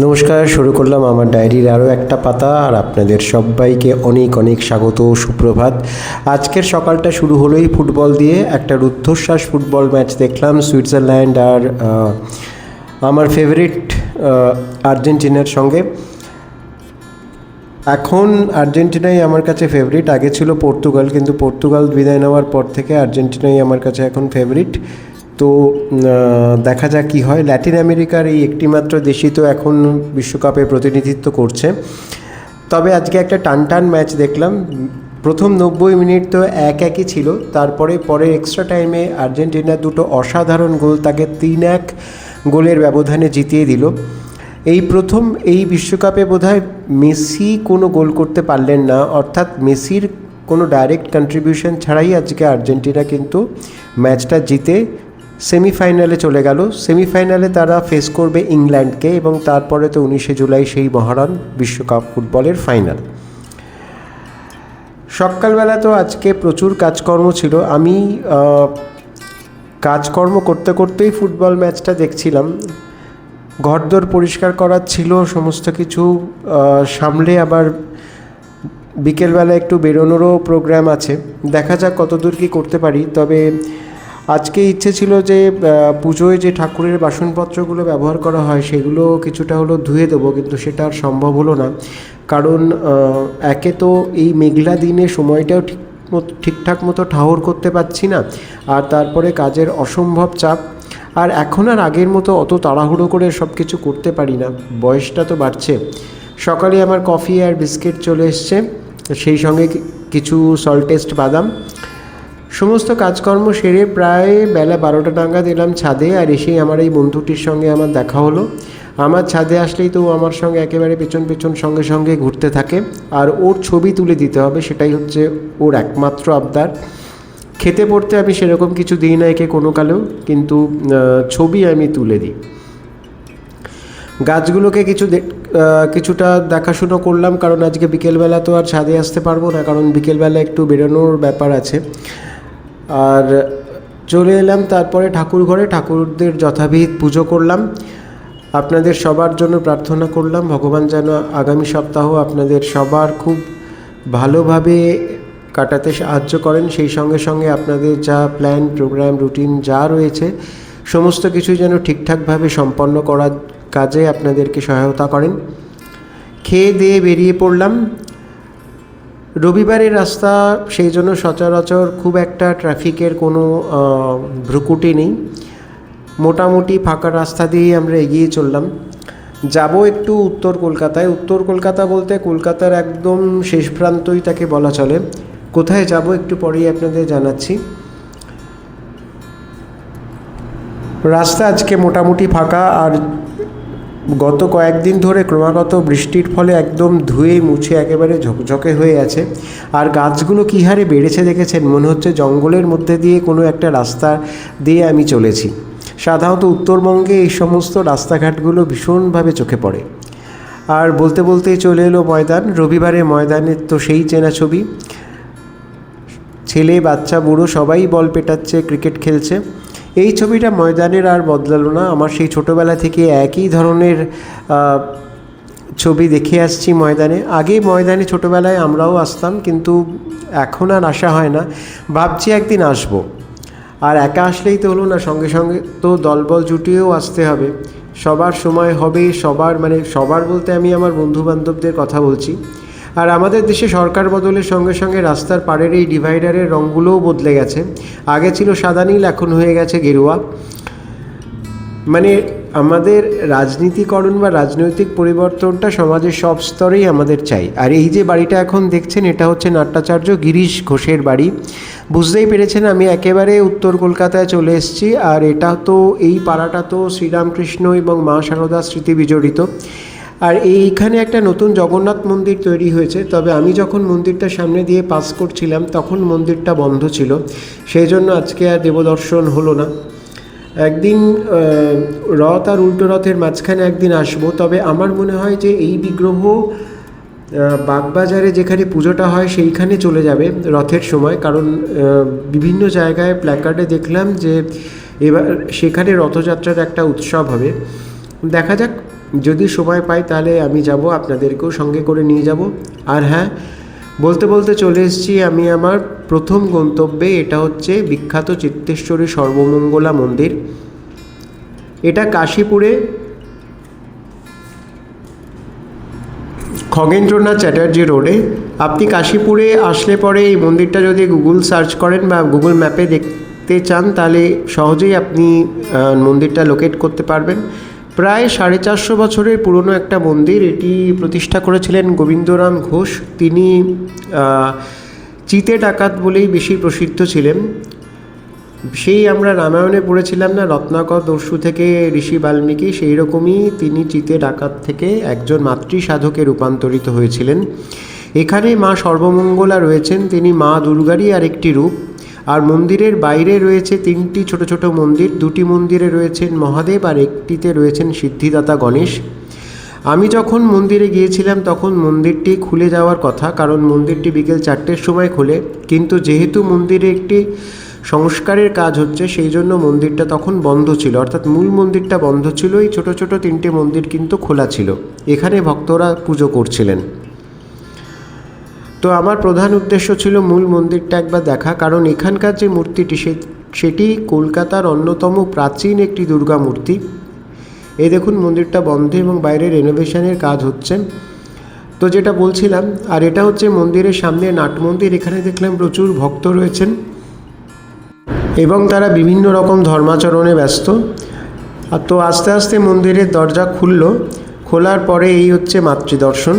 নমস্কার, শুরু করলাম আমার ডায়েরির আরও একটা পাতা। আর আপনাদের সবাইকে অনেক অনেক স্বাগত, সুপ্রভাত। আজকের সকালটা শুরু হলোই ফুটবল দিয়ে। একটা রুদ্ধশ্বাস ফুটবল ম্যাচ দেখলাম, সুইজারল্যান্ড আর আমার ফেভারিট আর্জেন্টিনার সঙ্গে। এখন আর্জেন্টিনাই আমার কাছে ফেভারিট, আগে ছিল পর্তুগাল, কিন্তু পর্তুগাল বিদায় নেওয়ার পর থেকে আর্জেন্টিনাই আমার কাছে এখন ফেভারিট। তো দেখা যাক কী হয়। ল্যাটিন আমেরিকার এই একটিমাত্র দেশই তো এখন বিশ্বকাপে প্রতিনিধিত্ব করছে। তবে আজকে একটা টানটান ম্যাচ দেখলাম। প্রথম 90 মিনিট তো একই ছিল, তারপরে এক্সট্রা টাইমে আর্জেন্টিনার দুটো অসাধারণ গোল তাকে 3-1 গোলের ব্যবধানে জিতিয়ে দিল। এই প্রথম এই বিশ্বকাপে বোধহয় মেসি কোনো গোল করতে পারলেন না, অর্থাৎ মেসির কোনো ডাইরেক্ট কন্ট্রিবিউশন ছাড়াই আজকে আর্জেন্টিনা কিন্তু ম্যাচটা জিতে সেমিফাইনালে চলে গেল। সেমিফাইনালে তারা ফেস করবে ইংল্যান্ডকে, এবং তারপরে তো 19শে জুলাই সেই মহারণ বিশ্বকাপ ফুটবলের ফাইনাল। সকালবেলা তো আজকে প্রচুর কাজকর্ম ছিল। আমি কাজকর্ম করতে করতেই ফুটবল ম্যাচটা দেখছিলাম। ঘরদোর পরিষ্কার করার ছিল, সমস্ত কিছু সামলে আবার বিকেলবেলা একটু বেরোনোরও প্রোগ্রাম আছে। দেখা যাক কতদূর কী করতে পারি। তবে আজকে ইচ্ছে ছিল যে পুজোয় যে ঠাকুরের বাসনপত্রগুলো ব্যবহার করা হয় সেগুলো কিছুটা হলো ধুয়ে দেবো, কিন্তু সেটা আর সম্ভব হলো না। কারণ একে তো এই মেঘলা দিনে সময়টাও ঠিকঠাক মতো ঠাহর করতে পারছি না, আর তারপরে কাজের অসম্ভব চাপ। আর এখন আর আগের মতো অত তাড়াহুড়ো করে সব কিছু করতে পারি না, বয়সটা তো বাড়ছে। সকালে আমার কফি আর বিস্কিট চলে এসছে, সেই সঙ্গে কিছু সল্টেস্ট বাদাম। সমস্ত কাজকর্ম সেরে প্রায় বেলা 12টা নাগাদ এলাম ছাদে। আর এসেই আমার এই বন্ধুটির সঙ্গে আমার দেখা হলো। আমার ছাদে আসলেই তো আমার সঙ্গে একেবারে পেছন সঙ্গে সঙ্গে ঘুরতে থাকে, আর ওর ছবি তুলে দিতে হবে, সেটাই হচ্ছে ওর একমাত্র আবদার। খেতে পড়তে আমি সেরকম কিছু দিই না একে কোনো কালেও, কিন্তু ছবি আমি তুলে দিই। গাছগুলোকে কিছুটা দেখাশুনো করলাম, কারণ আজকে বিকেলবেলা তো আর ছাদে আসতে পারবো না, কারণ বিকেলবেলা একটু বেরোনোর ব্যাপার আছে। আর চলে এলাম তারপরে ঠাকুর ঘরে, ঠাকুরদের যথাবিধ পুজো করলাম। আপনাদের সবার জন্য প্রার্থনা করলাম, ভগবান যেন আগামী সপ্তাহ আপনাদের সবার খুব ভালোভাবে কাটাতে সাহায্য করেন। সেই সঙ্গে সঙ্গে আপনাদের যা প্ল্যান, প্রোগ্রাম, রুটিন যা রয়েছে সমস্ত কিছু যেন ঠিকঠাকভাবে সম্পন্ন করার কাজে আপনাদেরকে সহায়তা করেন। খেয়ে দিয়ে বেরিয়ে পড়লাম। রবিবারের রাস্তা, সেই জন্য সচরাচর খুব একটা ট্রাফিকের কোনো ভ্রুকুটি নেই। মোটামুটি ফাঁকা রাস্তা দিয়েই আমরা এগিয়ে চললাম। যাব একটু উত্তর কলকাতায়। উত্তর কলকাতা বলতে কলকাতার একদম শেষ প্রান্তই তাকে বলা চলে। কোথায় যাব একটু পরেই আপনাদের জানাচ্ছি। রাস্তা আজকে মোটামুটি ফাঁকা, আর গত কয়েকদিন ধরে ক্রমাগত বৃষ্টির ফলে একদম ধুয়ে মুছে একেবারে ঝকঝকে হয়ে আছে। আর গাছগুলো কী হারে বেড়েছে দেখেছেন, মনে হচ্ছে জঙ্গলের মধ্যে দিয়ে কোনো একটা রাস্তা দিয়ে আমি চলেছি। সাধারণত উত্তরবঙ্গে এই সমস্ত রাস্তাঘাটগুলো ভীষণভাবে চোখে পড়ে। আর বলতে বলতেই চলে এলো ময়দান। রবিবারে ময়দানের তো সেই চেনা ছবি, ছেলে বাচ্চা বুড়ো সবাই বল পেটাচ্ছে, ক্রিকেট খেলছে। এই ছবিটা ময়দানের আর বদলালো না। আমার সেই ছোটোবেলা থেকে একই ধরনের ছবি দেখে আসছি ময়দানে। আগে ময়দানে ছোটোবেলায় আমরাও আসতাম, কিন্তু এখন আর আসা হয় না। ভাবছি একদিন আসবো। আর একা আসলেই তো হলো না, সঙ্গে সঙ্গে তো দলবল জুটিয়েও আসতে হবে। সবার সময় হবে, সবার বলতে আমি আমার বন্ধুবান্ধবদের কথা বলছি। আর আমাদের দেশে সরকার বদলের সঙ্গে সঙ্গে রাস্তার পাড়ের এই ডিভাইডারের রঙগুলোও বদলে গেছে। আগে ছিল সাদা নীল, এখন হয়ে গেছে গেরুয়া। আমাদের রাজনীতিকরণ বা রাজনৈতিক পরিবর্তনটা সমাজের সব স্তরেই আমাদের চাই। আর এই যে বাড়িটা এখন দেখছেন, এটা হচ্ছে নাট্যাচার্য গিরিশ ঘোষের বাড়ি। বুঝতেই পেরেছেন আমি একেবারে উত্তর কলকাতায় চলে এসেছি। আর এটা তো, এই পাড়াটা তো শ্রীরামকৃষ্ণ এবং মা শারদা স্মৃতি বিজড়িত। আর এইখানে একটা নতুন জগন্নাথ মন্দির তৈরি হয়েছে। তবে আমি যখন মন্দিরটার সামনে দিয়ে পাস করছিলাম তখন মন্দিরটা বন্ধ ছিল, সেই জন্য আজকে আর দেবদর্শন হলো না। একদিন রথ আর উল্টো রথের মাঝখানে একদিন আসবো। তবে আমার মনে হয় যে এই বিগ্রহ বাগবাজারে যেখানে পুজোটা হয় সেইখানে চলে যাবে রথের সময়, কারণ বিভিন্ন জায়গায় প্ল্যাকার্ডে দেখলাম যে এবার সেখানে রথযাত্রার একটা উৎসব হবে। দেখা যাক যদি সময় পাই তাহলে আমি যাব, আপনাদেরকেও সঙ্গে করে নিয়ে যাব। আর হ্যাঁ, বলতে বলতে চলে এসেছি আমি আমার প্রথম গন্তব্যে। এটা হচ্ছে বিখ্যাত চিত্তেশ্বরী সর্বমঙ্গলা মন্দির। এটা কাশীপুরে খগেন্দ্রনাথ চ্যাটার্জি রোডে। আপনি কাশীপুরে আসলে পরে এই মন্দিরটা যদি গুগল সার্চ করেন বা গুগল ম্যাপে দেখতে চান তাহলে সহজেই আপনি মন্দিরটা লোকেট করতে পারবেন। প্রায় 450 বছরের পুরনো একটা মন্দির। এটি প্রতিষ্ঠা করেছিলেন গোবিন্দরাম ঘোষ। তিনি চিতে ডাকাত বলেই বেশি প্রসিদ্ধ ছিলেন। সেই আমরা রামায়ণে পড়েছিলাম না, রত্নাকর দস্যু থেকে ঋষি বাল্মীকি, সেই রকমই তিনি চিতে ডাকাত থেকে একজন মাতৃ সাধকে রূপান্তরিত হয়েছিলেন। এখানে মা সর্বমঙ্গলা রয়েছেন, তিনি মা দুর্গারই আর একটি রূপ। আর মন্দিরের বাইরে রয়েছে 3টি ছোট ছোট মন্দির। 2টি মন্দিরে রয়েছেন মহাদেব আর একটিতে রয়েছেন সিদ্ধিদাতা গণেশ। আমি যখন মন্দিরে গিয়েছিলাম তখন মন্দিরটি খুলে যাওয়ার কথা, কারণ মন্দিরটি বিকেল 4টের সময় খোলে, কিন্তু যেহেতু মন্দিরে একটি সংস্কারের কাজ হচ্ছে সেই জন্য মন্দিরটা তখন বন্ধ ছিল, অর্থাৎ মূল মন্দিরটা বন্ধ ছিল। এই ছোট ছোট 3টে মন্দির কিন্তু খোলা ছিল, এখানে ভক্তরা পুজো করছিলেন। তো আমার প্রধান উদ্দেশ্য ছিল মূল মন্দিরটা একবার দেখা, কারণ এখানকার যে মূর্তিটি সেটি কলকাতার অন্যতম প্রাচীন একটি দুর্গা মূর্তি। এই দেখুন মন্দিরটা বন্ধ এবং বাইরে রেনোভেশনের কাজ হচ্ছে। তো যেটা বলছিলাম, আর এটা হচ্ছে মন্দিরের সামনে নাট মন্দির। এখানে দেখলাম প্রচুর ভক্ত রয়েছেন এবং তারা বিভিন্ন রকম ধর্মাচরণে ব্যস্ত। আর তো আস্তে আস্তে মন্দিরের দরজা খোলার পরে এই হচ্ছে মাতৃদর্শন।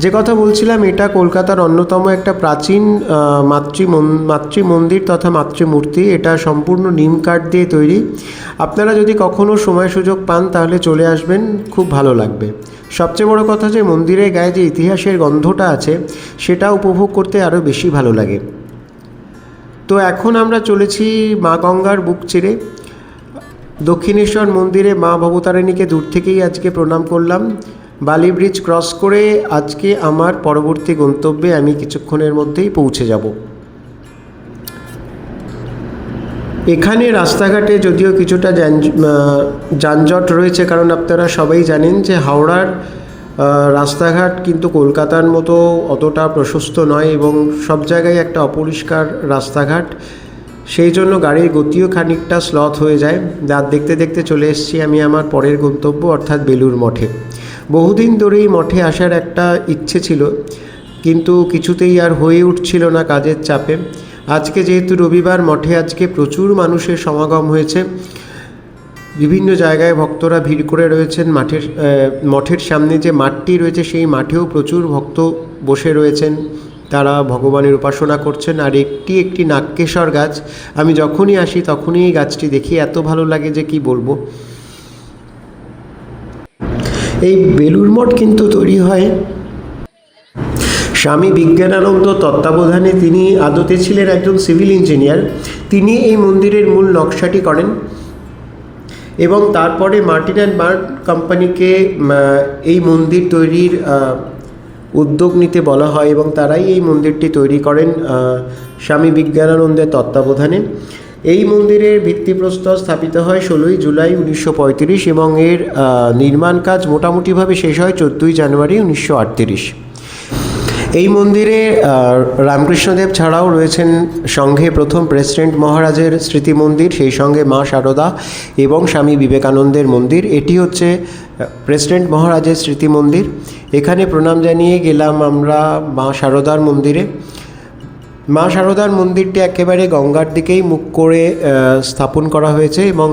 যে কথা বলছিলাম, এটা কলকাতার অন্যতম একটা প্রাচীন মাতৃ মন্দির তথা মাতৃমূর্তি। এটা সম্পূর্ণ নিম কাঠ দিয়ে তৈরি। আপনারা যদি কখনও সময় সুযোগ পান তাহলে চলে আসবেন, খুব ভালো লাগবে। সবচেয়ে বড় কথা যে মন্দিরের গায়ে যে ইতিহাসের গন্ধটা আছে সেটা উপভোগ করতে আরও বেশি ভালো লাগে। তো এখন আমরা চলেছি মা গঙ্গার বুক চিরে দক্ষিণেশ্বর মন্দিরে। মা ভবতারিণীকে দূর থেকেই আজকে প্রণাম করলাম। বালি ব্রিজ ক্রস করে আজকে আমার পরবর্তী গন্তব্যে আমি কিছুক্ষণের মধ্যেই পৌঁছে যাব। এখানে রাস্তাঘাটে যদিও কিছুটা যানজট রয়েছে, কারণ আপনারা সবাই জানেন যে হাওড়ার রাস্তাঘাট কিন্তু কলকাতার মতো অতটা প্রশস্ত নয় এবং সব জায়গায় একটা অপরিষ্কার রাস্তাঘাট, সেই জন্য গাড়ির গতিও খানিকটা স্লথ হয়ে যায়। রাত দেখতে দেখতে চলে এসেছি আমি আমার পরের গন্তব্য, অর্থাৎ বেলুর মঠে। বহুদিন ধরেই মঠে আসার একটা ইচ্ছে ছিল, কিন্তু কিছুতেই আর হয়ে উঠছিল না কাজের চাপে। আজকে যেহেতু রবিবার, মঠে আজকে প্রচুর মানুষের সমাগম হয়েছে। বিভিন্ন জায়গায় ভক্তরা ভিড় করে রয়েছেন। মঠের সামনে যে মাঠটি রয়েছে সেই মাঠেও প্রচুর ভক্ত বসে রয়েছেন, তারা ভগবানের উপাসনা করছেন। আর একটি নাগকেশর গাছ, আমি যখনই আসি তখনই এই গাছটি দেখি, এত ভালো লাগে যে কি বলবো। এই বেলুর মঠ কিন্তু তৈরি হয় স্বামী বিজ্ঞানানন্দ তত্ত্বাবধানে। তিনি আদতে ছিলেন একজন সিভিল ইঞ্জিনিয়ার। তিনি এই মন্দিরের মূল নকশাটি করেন এবং তারপরে মার্টিন অ্যান্ড বার্ন কোম্পানিকে এই মন্দির তৈরির উদ্যোগ নিতে বলা হয় এবং তারাই এই মন্দিরটি তৈরি করেন স্বামী বিজ্ঞানানন্দের তত্ত্বাবধানে। এই মন্দিরের ভিত্তিপ্রস্তর স্থাপিত হয় 16ই জুলাই 1935 এবং এর নির্মাণ কাজ মোটামুটিভাবে শেষ হয় 14ই জানুয়ারি 1938। এই মন্দিরে রামকৃষ্ণদেব ছাড়াও রয়েছেন সঙ্ঘে প্রথম প্রেসিডেন্ট মহারাজের স্মৃতি মন্দির, সেই সঙ্গে মা শারদা এবং স্বামী বিবেকানন্দের মন্দির। এটি হচ্ছে প্রেসিডেন্ট মহারাজের স্মৃতি মন্দির। এখানে প্রণাম জানিয়ে গেলাম আমরা মা শারদার মন্দিরে। মা শারদার মন্দিরটি একেবারে গঙ্গার দিকেই মুখ করে স্থাপন করা হয়েছে এবং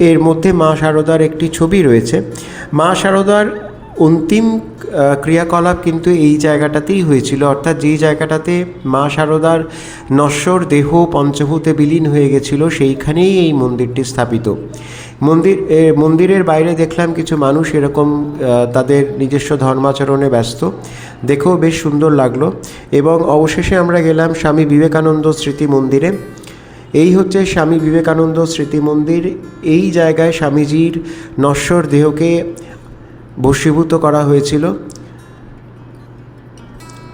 এর মধ্যে মা শারদার একটি ছবি রয়েছে। মা শারদার অন্তিম ক্রিয়াকলাপ কিন্তু এই জায়গাটাতেই হয়েছিল, অর্থাৎ যেই জায়গাটাতে মা শারদার নশ্বর দেহ পঞ্চভূতে বিলীন হয়ে গেছিল সেইখানেই এই মন্দিরটি স্থাপিত। মন্দিরের বাইরে দেখলাম কিছু মানুষ এরকম তাদের নিজস্ব ধর্মাচরণে ব্যস্ত, দেখেও বেশ সুন্দর লাগলো। এবং অবশেষে আমরা গেলাম স্বামী বিবেকানন্দ স্মৃতি মন্দিরে। এই হচ্ছে স্বামী বিবেকানন্দ স্মৃতি মন্দির। এই জায়গায় স্বামীজির নশ্বর দেহকে ভস্মীভূত করা হয়েছিল।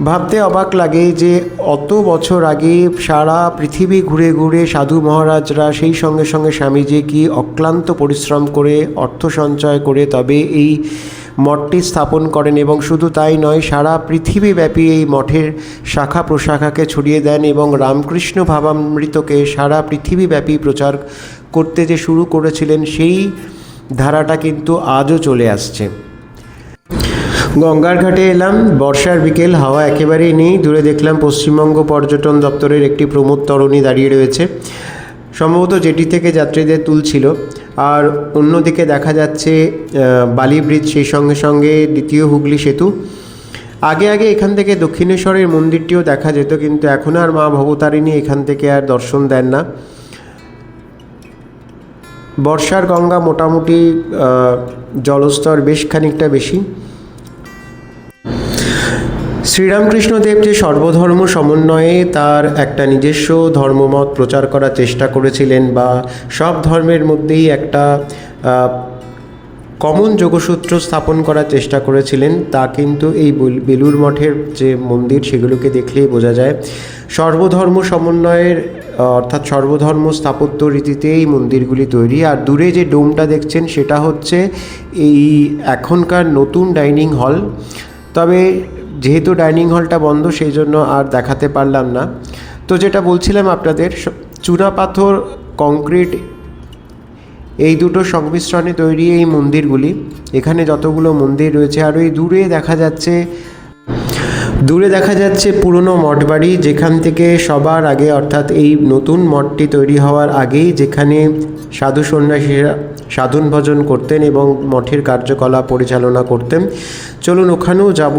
ভাবতে অবাক লাগে যে অত বছর আগে সারা পৃথিবী ঘুরে ঘুরে সাধু মহারাজরা, সেই সঙ্গে সঙ্গে স্বামীজি কি অক্লান্ত পরিশ্রম করে অর্থ সঞ্চয় করে তবে এই মঠটি স্থাপন করেন, এবং শুধু তাই নয়, সারা পৃথিবীব্যাপী এই মঠের শাখা প্রশাখাকে ছড়িয়ে দেন এবং রামকৃষ্ণ ভাবামৃতকে সারা পৃথিবীব্যাপী প্রচার করতে যে শুরু করেছিলেন, সেই ধারাটা কিন্তু আজও চলে আসছে। গঙ্গার ঘাটে এলাম, বর্ষার বিকেল, হাওয়া একেবারেই নেই। দূরে দেখলাম পশ্চিমবঙ্গ পর্যটন দপ্তরের একটি প্রমোদ তরণী দাঁড়িয়ে রয়েছে, সম্ভবত যেটি থেকে যাত্রীদের তুলছিল। আর অন্যদিকে দেখা যাচ্ছে বালি ব্রিজ, সেই সঙ্গে সঙ্গে দ্বিতীয় হুগলি সেতু। আগে আগে এখান থেকে দক্ষিণেশ্বরের মন্দিরটিও দেখা যেত, কিন্তু এখন আর মা ভবতারিণী এখান থেকে আর দর্শন দেন না। বর্ষার গঙ্গা মোটামুটি জলস্তর বেশ খানিকটা বেশি। শ্রীরামকৃষ্ণদেব যে সর্বধর্ম সমন্বয়ে তার একটা নিজস্ব ধর্মমত প্রচার করার চেষ্টা করেছিলেন, বা সব ধর্মের মধ্যেই একটা কমন যোগসূত্র স্থাপন করার চেষ্টা করেছিলেন, তা কিন্তু এই বেলুড় মঠের যে মন্দির সেগুলোকে দেখলেই বোঝা যায়। সর্বধর্ম সমন্বয়ের অর্থাৎ সর্বধর্ম স্থাপত্য রীতিতে এই মন্দিরগুলি তৈরি। আর দূরে যে ডোমটা দেখছেন সেটা হচ্ছে এই এখনকার নতুন ডাইনিং হল। তবে যেহেতু ডাইনিং হলটা বন্ধ, সেই জন্য আর দেখাতে পারলাম না। তো যেটা বলছিলাম আপনাদের, চুনাপাথর, কংক্রিট, এই দুটো সংমিশ্রণে তৈরি এই মন্দিরগুলি। এখানে যতগুলো মন্দির রয়েছে, আর ওই দূরে দেখা যাচ্ছে পুরনো মঠবাড়ি, যেখান থেকে সবার আগে অর্থাৎ এই নতুন মঠটি তৈরি হওয়ার আগেই যেখানে সাধু সন্ন্যাসীরা সাধন ভজন করতেন এবং মঠের কার্যকলাপ পরিচালনা করতেন। চলুন ওখানেও যাব।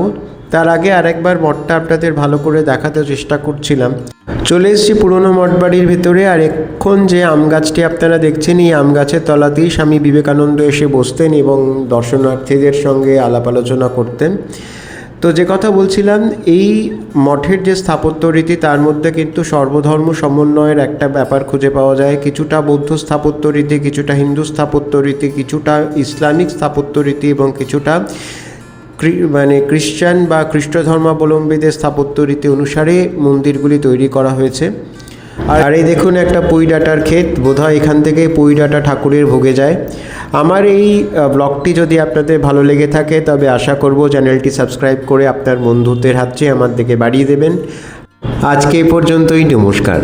তার আগে আরেকবার মঠটা আপনাদের ভালো করে দেখাতে চেষ্টা করছিলাম। চলে এসেছি পুরনো মঠবাড়ির ভেতরে। আর এখন যে আম গাছটি আপনারা দেখছেন, এই আম গাছের তলাতেই স্বামী বিবেকানন্দ এসে বসতেন এবং দর্শনার্থীদের সঙ্গে আলাপ আলোচনা করতেন। তো যে কথা বলছিলাম, এই মঠের যে স্থাপত্য রীতি, তার মধ্যে কিন্তু সর্বধর্ম সমন্বয়ের একটা ব্যাপার খুঁজে পাওয়া যায়। কিছুটা বৌদ্ধ স্থাপত্য রীতি, কিছুটা হিন্দু স্থাপত্য রীতি, কিছুটা ইসলামিক স্থাপত্য রীতি এবং কিছুটা খ্রিস্টান বা খ্রিস্ট ধর্মাবলম্বীদের স্থাপত্য রীতি অনুসারে মন্দিরগুলি তৈরি করা হয়েছে। আর এই দেখুন একটা পুঁই ডাঁটার ক্ষেত, বোধহয় এখান থেকে পুঁই ডাঁটা ঠাকুরের ভোগে যায়। আমার এই ব্লগটি যদি আপনাদের ভালো লেগে থাকে, তবে আশা করব চ্যানেলটি সাবস্ক্রাইব করে আপনার বন্ধুত্বের হাত চেয়ে আমার দিকে বাড়িয়ে দেবেন। আজকে এই পর্যন্তই, নমস্কার।